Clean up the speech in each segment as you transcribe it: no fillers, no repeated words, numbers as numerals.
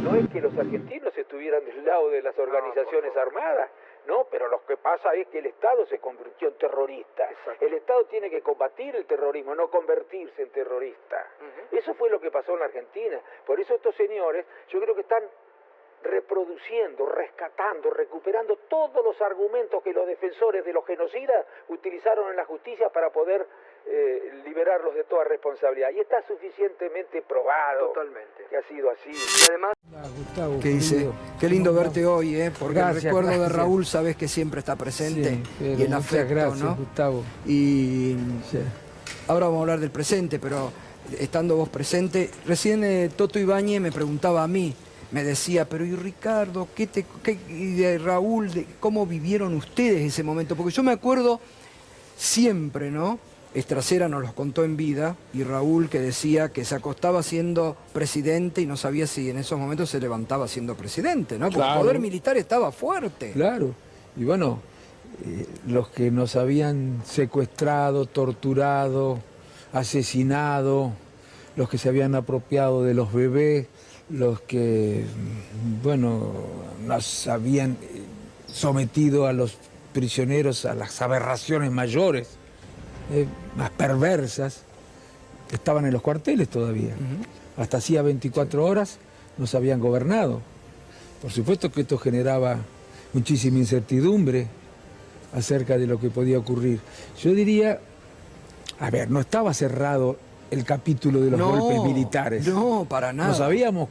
no es que los argentinos estuvieran del lado de las organizaciones armadas, no, pero lo que pasa es que el Estado se convirtió en terrorista. Exacto. El Estado tiene que combatir el terrorismo, no convertirse en terrorista. Eso fue lo que pasó en la Argentina. Por eso estos señores, yo creo que están reproduciendo, rescatando, recuperando todos los argumentos que los defensores de los genocidas utilizaron en la justicia para poder liberarlos de toda responsabilidad. Y está suficientemente probado. Totalmente. Que ha sido así. Además, Gustavo, Que dice, qué lindo verte hoy, porque Gracias, el recuerdo de gracias. Raúl sabes que siempre está presente, Sí, pero y el muchas afecto, gracias, ¿no? Gustavo. Y Sí. ahora vamos a hablar del presente, pero estando vos presente, recién Toto Ibáñez me preguntaba a mí, me decía, pero ¿y Ricardo? ¿Y de Raúl? ¿Cómo vivieron ustedes ese momento? Porque yo me acuerdo siempre, ¿no? Estracera nos los contó en vida, y Raúl que decía que se acostaba siendo presidente y no sabía si en esos momentos se levantaba siendo presidente, ¿no? Porque Claro. el poder militar estaba fuerte. Claro. Y bueno, los que nos habían secuestrado, torturado, asesinado, los que se habían apropiado de los bebés, los que, bueno, nos habían sometido a los prisioneros a las aberraciones mayores, más perversas, estaban en los cuarteles todavía. Hasta hacía 24 horas nos habían gobernado. Por supuesto que esto generaba muchísima incertidumbre acerca de lo que podía ocurrir. Yo diría, a ver, no estaba cerrado el capítulo de los golpes militares. No, para nada. No sabíamos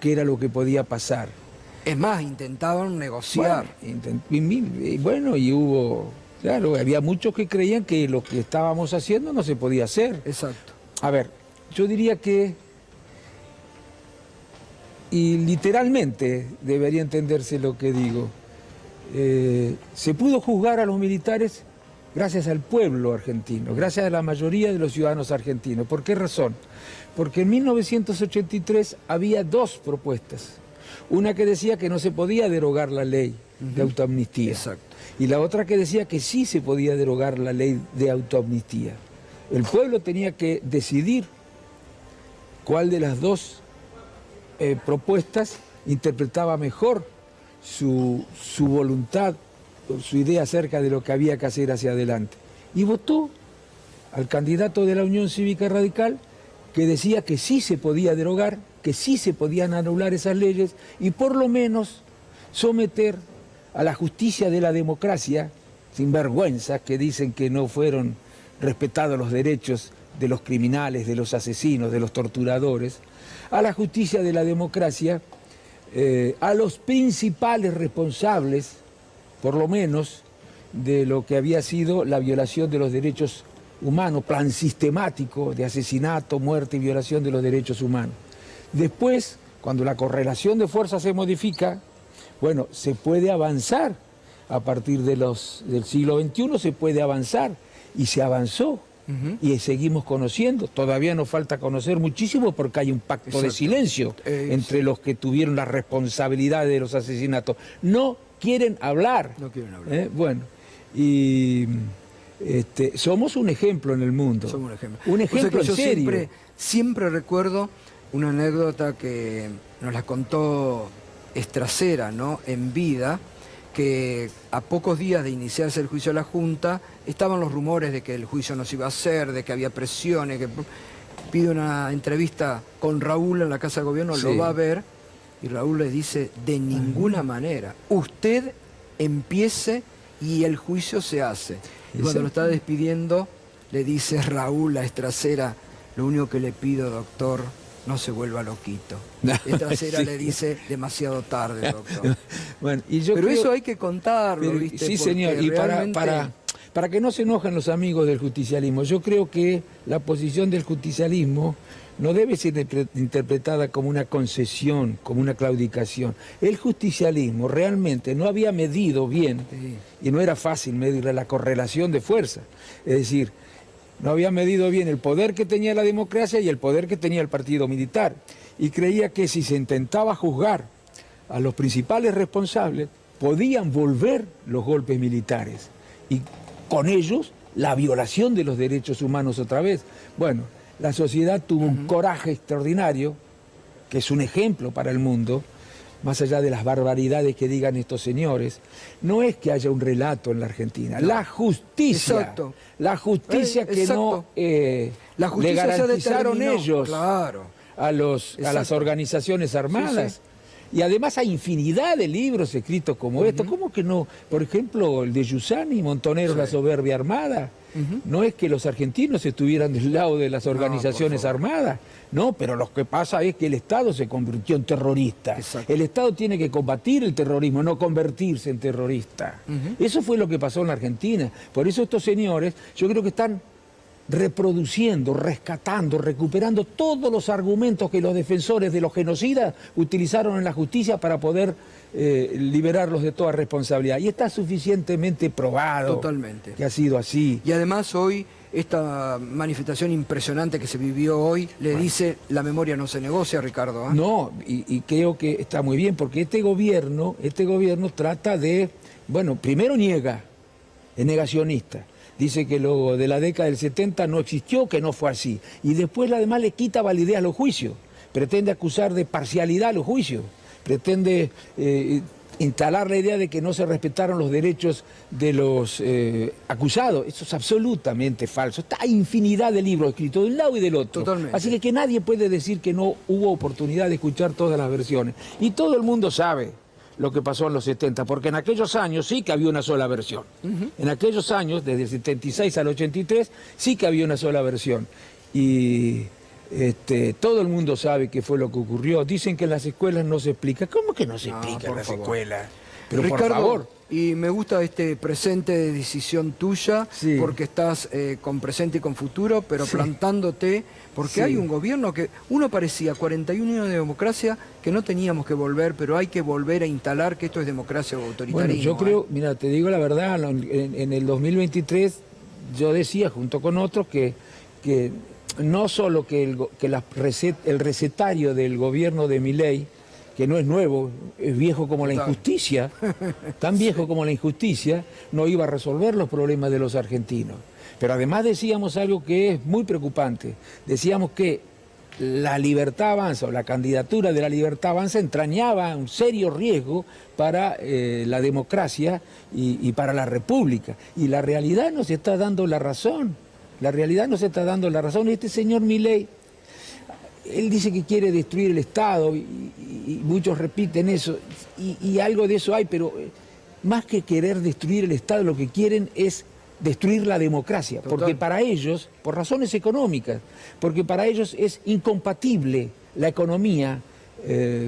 qué era lo que podía pasar. Es más, intentaban negociar. Bueno, y hubo, claro, había muchos que creían que lo que estábamos haciendo no se podía hacer. Exacto. A ver, yo diría que, y literalmente debería entenderse lo que digo, se pudo juzgar a los militares gracias al pueblo argentino, gracias a la mayoría de los ciudadanos argentinos. ¿Por qué razón? Porque en 1983 había dos propuestas. Una que decía que no se podía derogar la ley de autoamnistía. Exacto. Y la otra que decía que sí se podía derogar la ley de autoamnistía. El pueblo tenía que decidir cuál de las dos propuestas interpretaba mejor su voluntad, su idea acerca de lo que había que hacer hacia adelante. Y votó al candidato de la Unión Cívica Radical, que decía que sí se podía derogar, que sí se podían anular esas leyes y por lo menos someter a la justicia de la democracia, sin vergüenza, que dicen que no fueron respetados los derechos de los criminales, de los asesinos, de los torturadores, a la justicia de la democracia, a los principales responsables, por lo menos, de lo que había sido la violación de los derechos humanos, plan sistemático de asesinato, muerte y violación de los derechos humanos. Después, cuando la correlación de fuerzas se modifica, bueno, se puede avanzar. A partir del siglo XXI se puede avanzar, y se avanzó. Y seguimos conociendo. Todavía nos falta conocer muchísimo porque hay un pacto de silencio entre los que tuvieron la responsabilidad de los asesinatos. No quieren hablar. No quieren hablar. Bueno, y somos un ejemplo en el mundo. Somos un ejemplo. Un ejemplo O sea que yo serio. siempre recuerdo una anécdota que nos la contó Estracera, ¿no? En vida, que a pocos días de iniciarse el juicio a la Junta, estaban los rumores de que el juicio no se iba a hacer, de que había presiones, que pide una entrevista con Raúl en la Casa de Gobierno, Sí. lo va a ver, y Raúl le dice, de ninguna manera, usted empiece y el juicio se hace. Y cuando lo está despidiendo, le dice Raúl a Estracera, lo único que le pido, doctor, no se vuelva loquito. Estracera Sí. le dice, demasiado tarde, doctor. Bueno, y yo Pero creo- eso hay que contarlo, Pero, ¿viste? sí, Porque señor, y realmente- para que no se enojen los amigos del justicialismo, yo creo que la posición del justicialismo no debe ser interpretada como una concesión, como una claudicación. El justicialismo realmente no había medido bien, y no era fácil medir la correlación de fuerza. Es decir, no había medido bien el poder que tenía la democracia y el poder que tenía el partido militar. Y creía que si se intentaba juzgar a los principales responsables, podían volver los golpes militares. Y con ellos, la violación de los derechos humanos otra vez. Bueno, la sociedad tuvo un coraje extraordinario, que es un ejemplo para el mundo, más allá de las barbaridades que digan estos señores, no es que haya un relato en la Argentina, no. La justicia, Exacto. La justicia que exacto. no La justicia le garantizaron determinó, ellos claro. a las organizaciones armadas. Sí, sí. Y además hay infinidad de libros escritos como estos. ¿Cómo que no? Por ejemplo, el de Giussani, Montonero, La soberbia armada. No es que los argentinos estuvieran del lado de las organizaciones armadas, no, pero lo que pasa es que el Estado se convirtió en terrorista. Exacto. El Estado tiene que combatir el terrorismo, no convertirse en terrorista. Eso fue lo que pasó en la Argentina. Por eso estos señores, yo creo que están reproduciendo, rescatando, recuperando todos los argumentos que los defensores de los genocidas utilizaron en la justicia para poder liberarlos de toda responsabilidad. Y está suficientemente probado. Totalmente. Que ha sido así. Y además hoy, esta manifestación impresionante que se vivió hoy, le dice, la memoria no se negocia, Ricardo. No, y creo que está muy bien, porque este gobierno trata de, bueno, primero niega, es negacionista. Dice que lo de la década del 70 no existió, que no fue así. Y después además le quita validez a los juicios. Pretende acusar de parcialidad a los juicios. Pretende instalar la idea de que no se respetaron los derechos de los acusados. Eso es absolutamente falso. Hay infinidad de libros escritos de un lado y del otro. Totalmente. Así que nadie puede decir que no hubo oportunidad de escuchar todas las versiones. Y todo el mundo sabe lo que pasó en los 70, porque en aquellos años sí que había una sola versión. En aquellos años, desde el 76 al 83, sí que había una sola versión. Y todo el mundo sabe qué fue lo que ocurrió. Dicen que en las escuelas no se explica. ¿Cómo que no se explica en las escuelas? Pero Ricardo, por favor. Y me gusta este presente de decisión tuya, Sí. porque estás con presente y con futuro, pero plantándote, porque Sí. hay un gobierno que, uno parecía 41 años de democracia, que no teníamos que volver, pero hay que volver a instalar que esto es democracia o autoritarismo. Bueno, yo creo, mira, te digo la verdad, en el 2023 yo decía junto con otros que no solo que el recetario del gobierno de Milei, que no es nuevo, es viejo como la injusticia, tan viejo como la injusticia, no iba a resolver los problemas de los argentinos. Pero además decíamos algo que es muy preocupante. Decíamos que la Libertad Avanza o la candidatura de la Libertad Avanza entrañaba un serio riesgo para la democracia y para la República. Y la realidad nos está dando la razón. La realidad nos está dando la razón. Este señor Milei, él dice que quiere destruir el Estado y muchos repiten eso, y algo de eso hay, pero más que querer destruir el Estado, lo que quieren es destruir la democracia, porque para ellos, por razones económicas, porque para ellos es incompatible la economía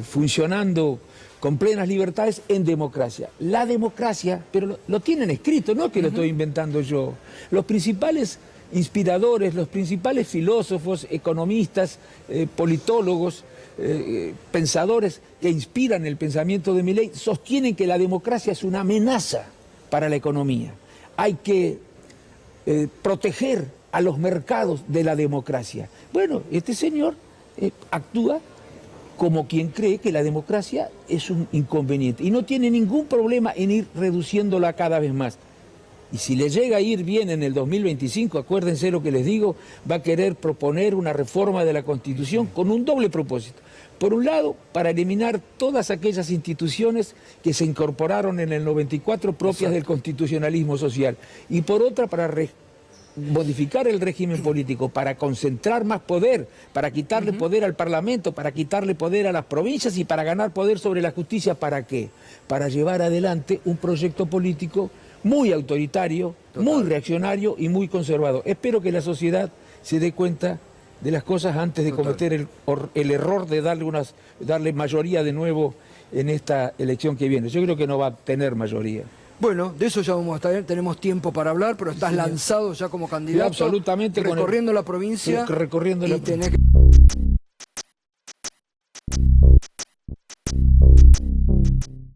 funcionando con plenas libertades en democracia. La democracia, pero lo tienen escrito, no que lo estoy inventando yo. Los principales inspiradores, los principales filósofos, economistas, politólogos, pensadores que inspiran el pensamiento de Milei sostienen que la democracia es una amenaza para la economía. Hay que proteger a los mercados de la democracia. Bueno, este señor actúa como quien cree que la democracia es un inconveniente y no tiene ningún problema en ir reduciéndola cada vez más. Y si le llega a ir bien en el 2025, acuérdense lo que les digo, va a querer proponer una reforma de la Constitución con un doble propósito. Por un lado, para eliminar todas aquellas instituciones que se incorporaron en el 94 propias del constitucionalismo social. Y por otra, para modificar el régimen político, para concentrar más poder, para quitarle poder al Parlamento, para quitarle poder a las provincias y para ganar poder sobre la justicia. ¿Para qué? Para llevar adelante un proyecto político muy autoritario, muy reaccionario y muy conservador. Espero que la sociedad se dé cuenta de las cosas antes de cometer el error de darle mayoría de nuevo en esta elección que viene. Yo creo que no va a tener mayoría. Bueno, de eso ya vamos a estar, tenemos tiempo para hablar, pero estás lanzado ya como candidato, absolutamente, recorriendo la provincia recorriendo y la tenés que